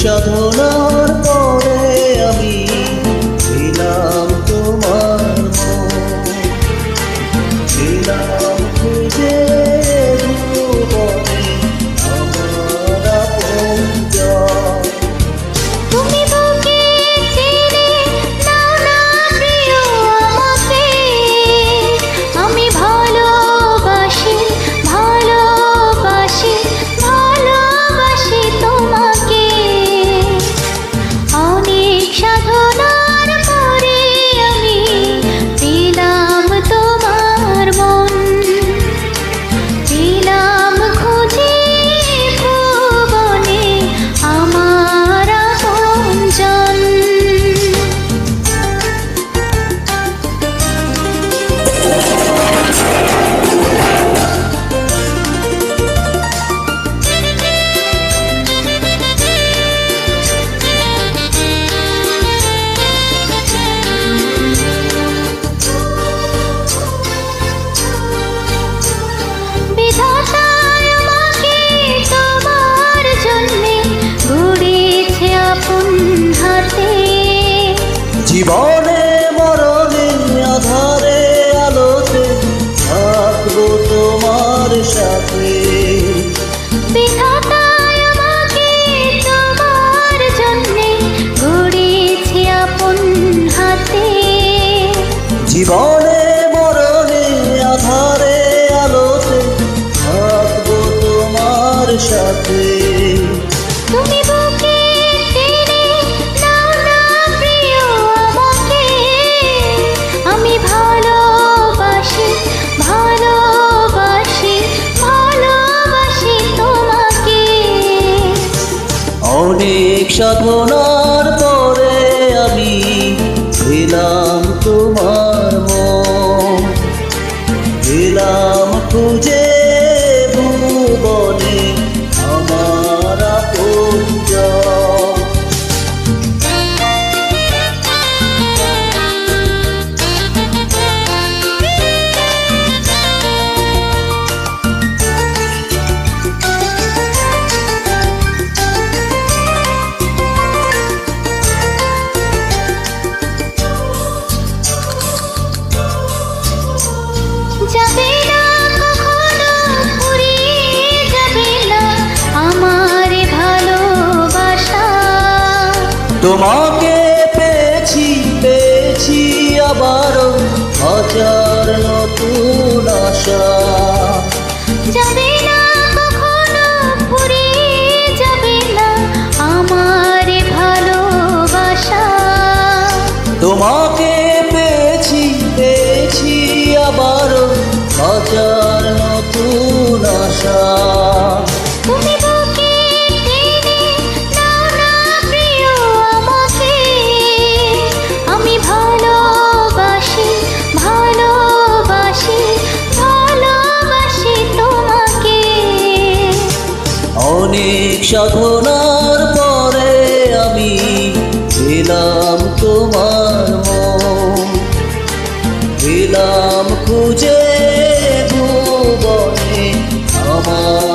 সাধনার পরে আমি ছিলাম তোমার মন, ছিলাম খুঁজে ভুবনে আমার আপনজন। তুমি বুকে ছেড়ে নাও না প্রিয় আমাকে, আমি ভালোবাসি ভালোবাসি ভালোবাসি তোমাকে। অনেক সাধনার পরে আমি পেলাম তোমার মন, পেলাম খুঁজে ভুবনে আমার আপনজন। বিধাতা আমাকে তোমার জন্যে গড়েছে আপন হাতে। জীবনে মরণে আধারে আলোতে থাকবো তোমার সাথে। বিধাতা আমাকে তোমার জন্যে গড়েছে আপন হাতে। জীবনে মরণে আধারে আলোতে থাকবো তোমার সাথে। তুমি বুকে টেনে নাও না প্রিয় আমাকে, আমি ভালোবাসি ভালোবাসি ভালোবাসি তোমাকে। অনেক সাধনার পরে আমি পেলাম তোমার মন, পেলাম খুঁজে ভুবনে আমার আপনজন। যাবে না কখনো ফুরিয়ে যাবে না আমার ভালোবাসা। তোমাকে পেয়েছি পেয়েছি আবারও হাজার নতুন আশা। যাবে না কখনো ফুরিয়ে যাবে না আমার ভালোবাসা। তোমাকে পেয়েছি পেয়েছি আবারও হাজার নতুন আশা। তুমি বুকে টেনে নাও না প্রিয় আমাকে, আমি ভালোবাসি ভালোবাসি ভালোবাসি তোমাকে। অনেক সাধনার পরে আমি পেলাম তোমার মন, পেলাম খুঁজে ভুবনে আমার